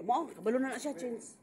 Mo, kabalo na siya, Chins.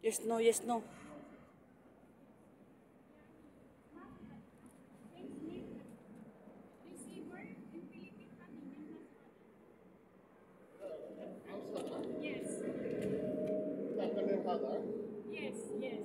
Yes, no, yes, no. Yes, yes.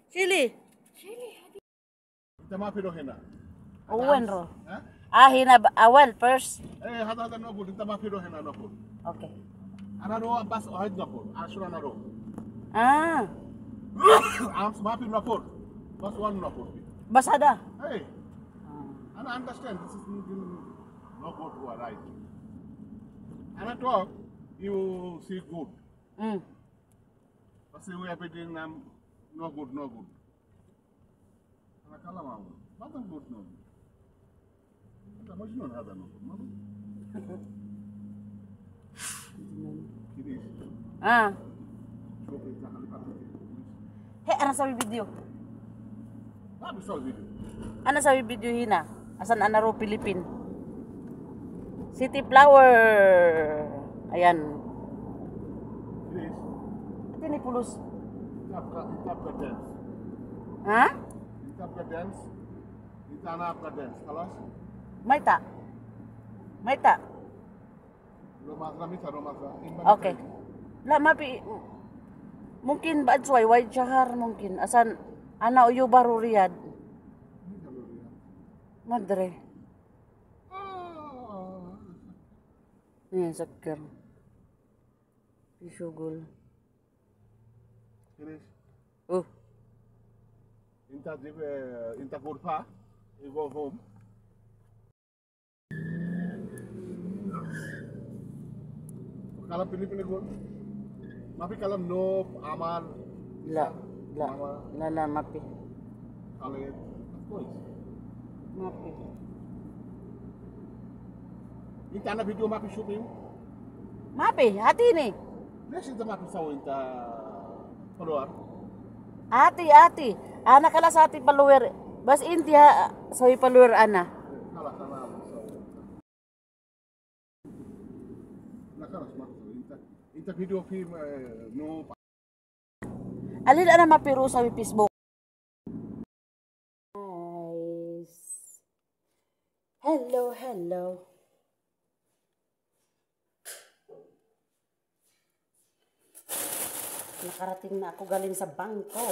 Chili. تمام في هنا. Uwan ro. ها؟ Hina awal first. ايه هذا نقول انت ما في هنا نقول. Okay. انا رو بس واحد نقول. عشرة انا رو. Ah, امس ما في نقول. بس وان نقول. bas ada. Hey, I understand this is not good or right. And I talk, you see good. Mm. But see we have it in no good, no good. And I call them out. Nothing good, no good. But I'm not having no good, no good. It is. Ah. So it's a halipati. He, ano sabi video? Not so video. Ano sabi video hina? Asan ana ro Philippine? City Flower. Ayan. It is. Ito ni Pulos. Interpret dance. Ha? Interpret dance. Interpret dance. Kalas? May ta. May ta. Romasa, misa romasa. Okay. La mapi mungkin ba suway white shahar mungkin asan ana uyo baru Riyadh. Madre. Nih sakir. Pisugol. Finish. Inta Gurfa, you go home. Kalam Pilipin ko. Mapi kalam no, Amar, La mapi. Khaled, of course. Mapi. Inta na video mapi shooting. Mapi, hati ni. Next inta mapi saw inta follower. Ati. Anak kala sa ati paluwer. Bas intia sawi paluwer ana. Kala sana saw. Nakalas mapi inta video film no. Alin ana mapiru sawi Facebook. Guys. Hello. Nakarating na ako galing sa bangko.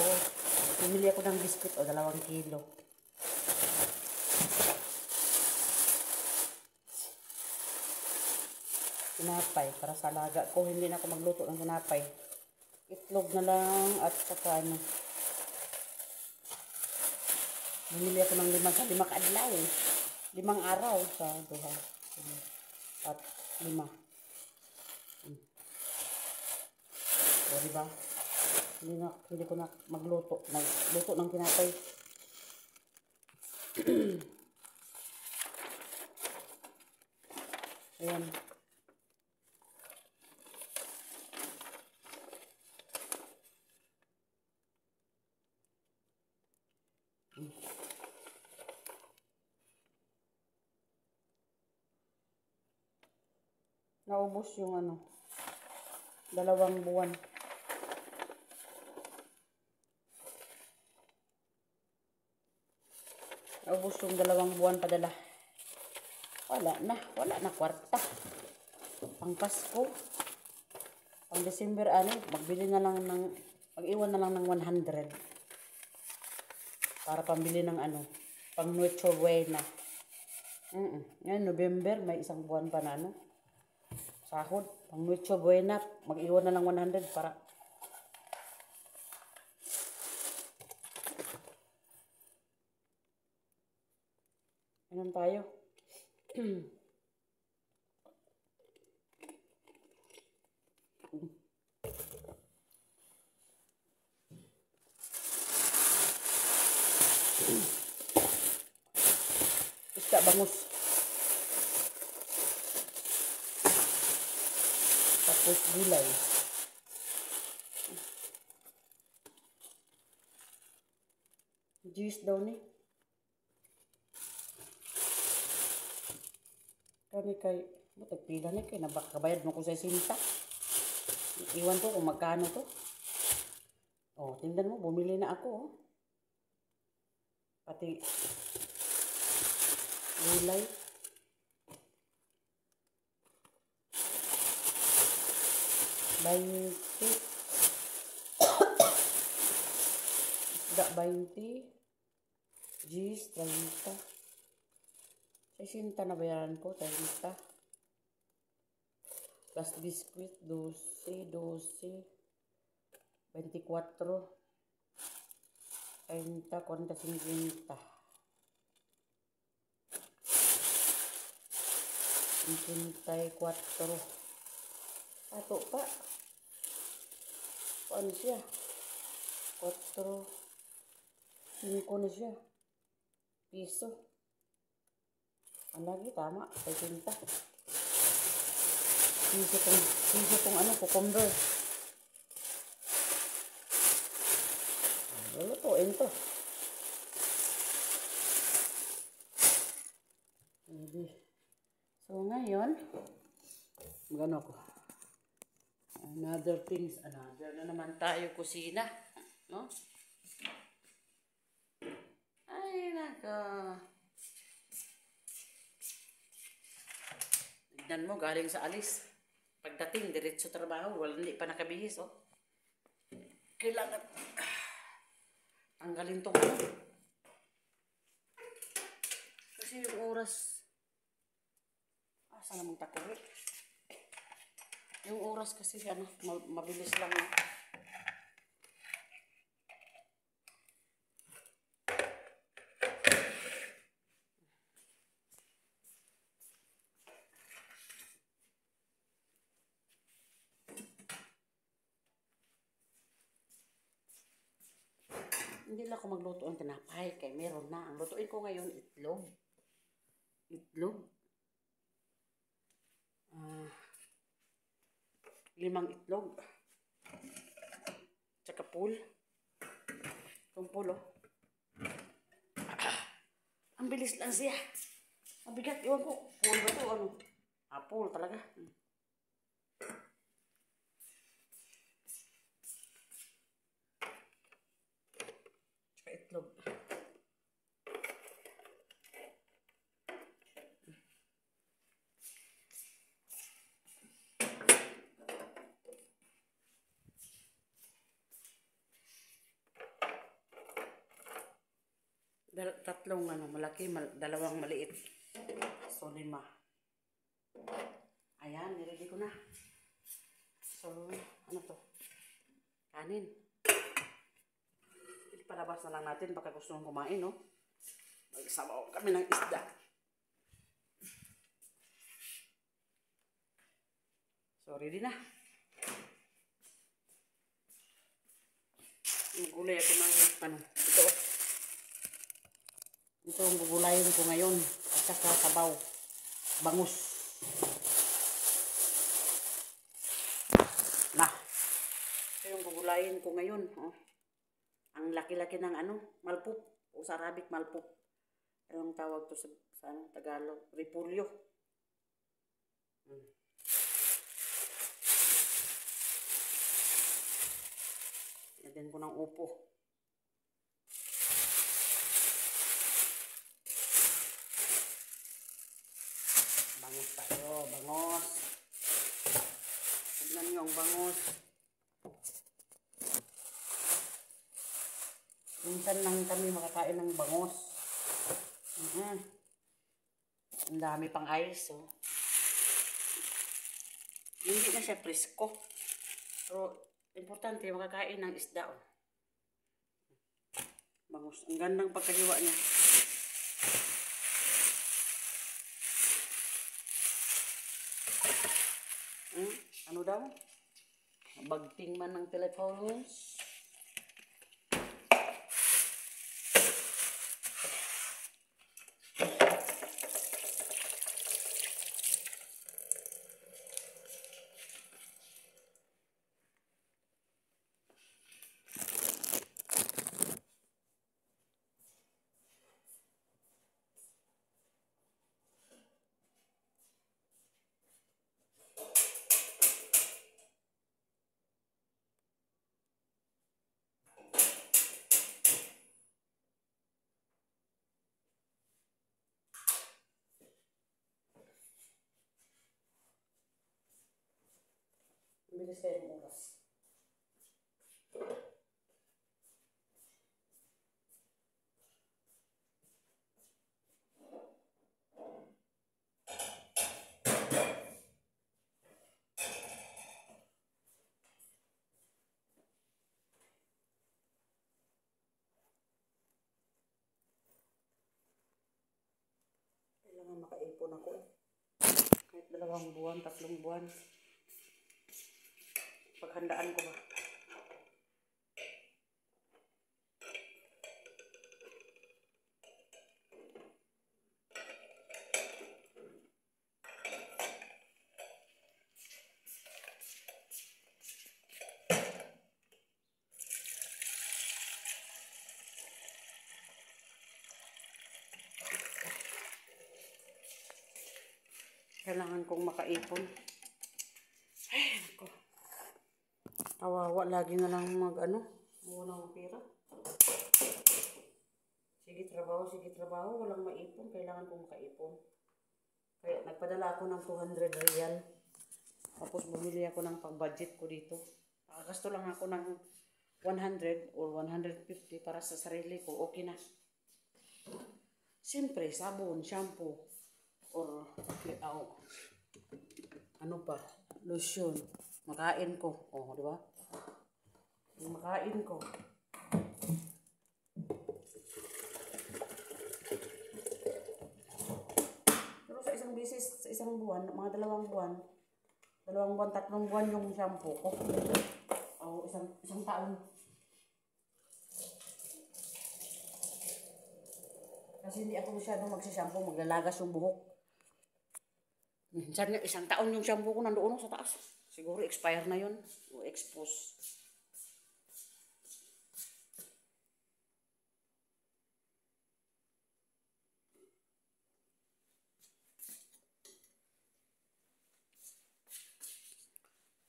Bumili ako ng biskuit 2 kilo. Tinapay para sa alaga ko. Hindi na ako magluto ng tinapay. Itlog na lang at saka ano. Bumili ako ng 5 kaadlaw. 5 araw sa duha. At 5. O, diba? Hindi ko na magluto. Nagluto ng tinapay. Ayan. Naubos yung ano, 2 buwan. Naubos yung 2 buwan padala. Wala na kwarta. Pang Pasko. Pang December mag-iwan na lang ng 100. Para pambili ng ano, pang Noche Buena. Ngayon, November, may 1 buwan pa na sahod. Pang Noche Buena, mag-iwan na lang 100 para ganun tayo. Isda bangus. Tapos gulay. Juice daw ni. Kani kay, matagpila ni kay, nabakabayad mo ko sa sinta. Iwan ko kung magkano to. Oh, tingnan mo, bumili na ako. Oh. Pati gulay. Bainti. Isda 20. Gis, 30. 60 na bayaran ko, 30. Plus biscuit, 12, 12. 24. 30, 40, 50. 54. Ato pa. Ano siya? 4. 5 na siya. Piso. Ang lagi, tama. 50. Piso kung ano, cucumber. Lulutuin to. So ngayon, magano ko. Another na naman tayo kusina. No? Ay, naka. Tignan mo, galing sa alis. Pagdating, diretso trabaho. Hindi pa nakabihis, oh. Kailangan tanggalin tong ano. Kasi yung oras, sana mong takuri. Yung oras kasi, ano, mabilis lang, oh. Hindi lang ako magluto ng tinapay kay meron na. Ang lutuin ko ngayon, itlog. Itlog. 5 itlog. Tsaka pool. Itong pool, oh. Ang bilis lang siya. Mabigat, iwan ko. Pool ba ito? Ano? Pool talaga. Itlog. Tatlong ano, malaki, dalawang maliit. So, 5. Ayan, niready ko na. So, ano to? Kanin. Palabas na lang natin baka gusto nang kumain, no? Magsabaw kami ng isda. So, ready na. Gulay ako ng ano, ito. Ito ang gugulayin ko ngayon. At saka sabaw. Bangus. Nah. Ito yung gugulayin ko ngayon, oh. Ang laki-laki ng ano, malpup. O sa Arabic, malpup. Anong tawag to sa ano, Tagalog? Repolyo. Lagyan ko ng upo. Bangos tayo, bangos. Tignan nyo ang bangos. Minsan lang kami makakain ng bangos. Ang dami pang ice, oh. Hindi na siya presko. Pero, importante makakain ng isda, oh. Bangus. Ang gandang pagkahiwa niya. Ano daw? Bagting man ng telephones. mabilis kayong oras. Kailangan makaipon ako eh. Kahit 2 buwan, 3 buwan. Paghandaan ko ba? Kailangan kong makaipon. Ay, ako. Kawawa, lagi na lang mag-ano. Muna ng pera. Sige trabaho. Walang maipon. Kailangan kong makaipon. Kaya nagpadala ako ng 200 real. Tapos bumili ako ng pang-budget ko dito. Nakagasto lang ako ng 100 or 150 para sa sarili ko. Okay na. Siyempre, sabon, shampoo. Or ano pa, lotion, makain ko, di ba? Yung makain ko. Pero sa isang bisis, sa isang buwan, mga 2 buwan, 3 buwan yung shampoo ko. Isang taon. Kasi hindi ako masyadong magsishampoo, maglalagas yung buhok. Minsan nga, 1 taon yung shampoo ko nandoon sa taas. Siguro expire na yun. O expose.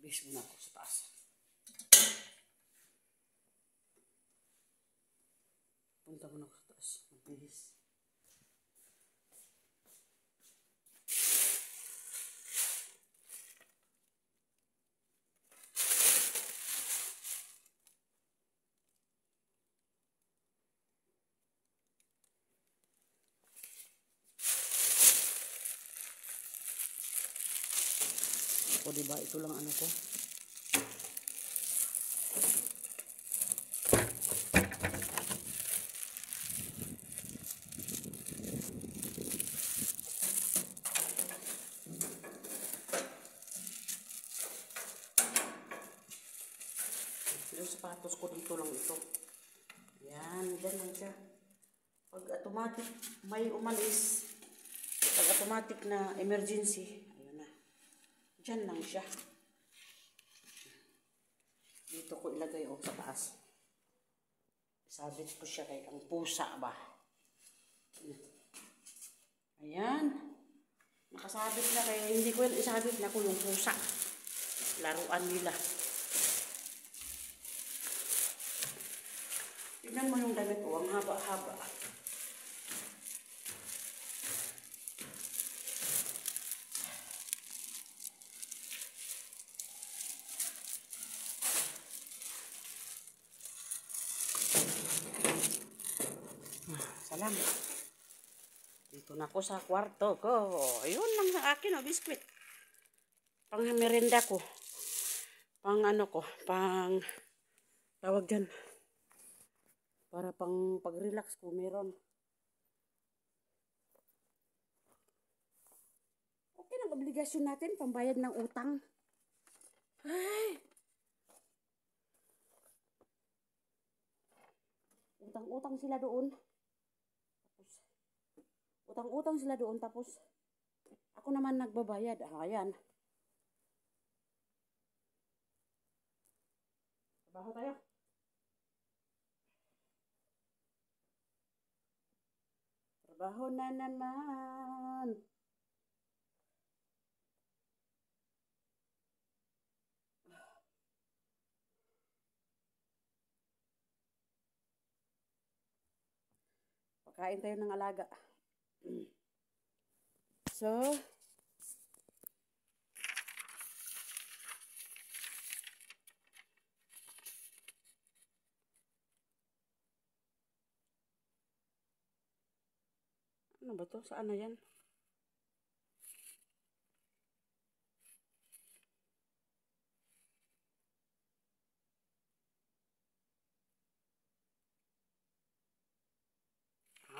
Bis muna ako sa taas. Punta muna ako sa taas. Magbihis. O diba, ito lang ano ko. Yung sapatos ko dito lang ito. Yan, dyan lang siya. Pag automatic may umalis, pag automatic na emergency, diyan lang siya. Dito ko ilagay sa taas. Sabit ko siya kay ang pusa ba. Ayan. Nakasabit na kaya hindi ko isabit na ko yung pusa. Laruan nila. Tignan mo yung damit ko, ang haba-haba. Salamat. Dito na ako sa kwarto ko. Ayun lang sa akin, biskwit. Pang merenda ko. Pang ano ko, pang tawag dyan. Para pang pag-relax ko, meron. Okay lang, obligasyon natin, pambayad ng utang. Ay! Utang-utang sila doon. Utang-utang sila doon, tapos ako naman nagbabayad. Ayan. Trabaho tayo. Trabaho na naman. Pagkain tayo ng alaga. So, Ano ba to? Saan na yan?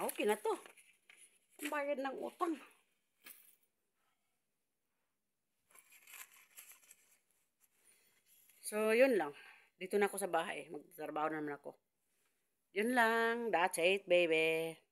Okay na to. Ang bayad ng utang. So, yun lang. Dito na ako sa bahay. Magtrabaho na naman ako. Yun lang. That's it, baby.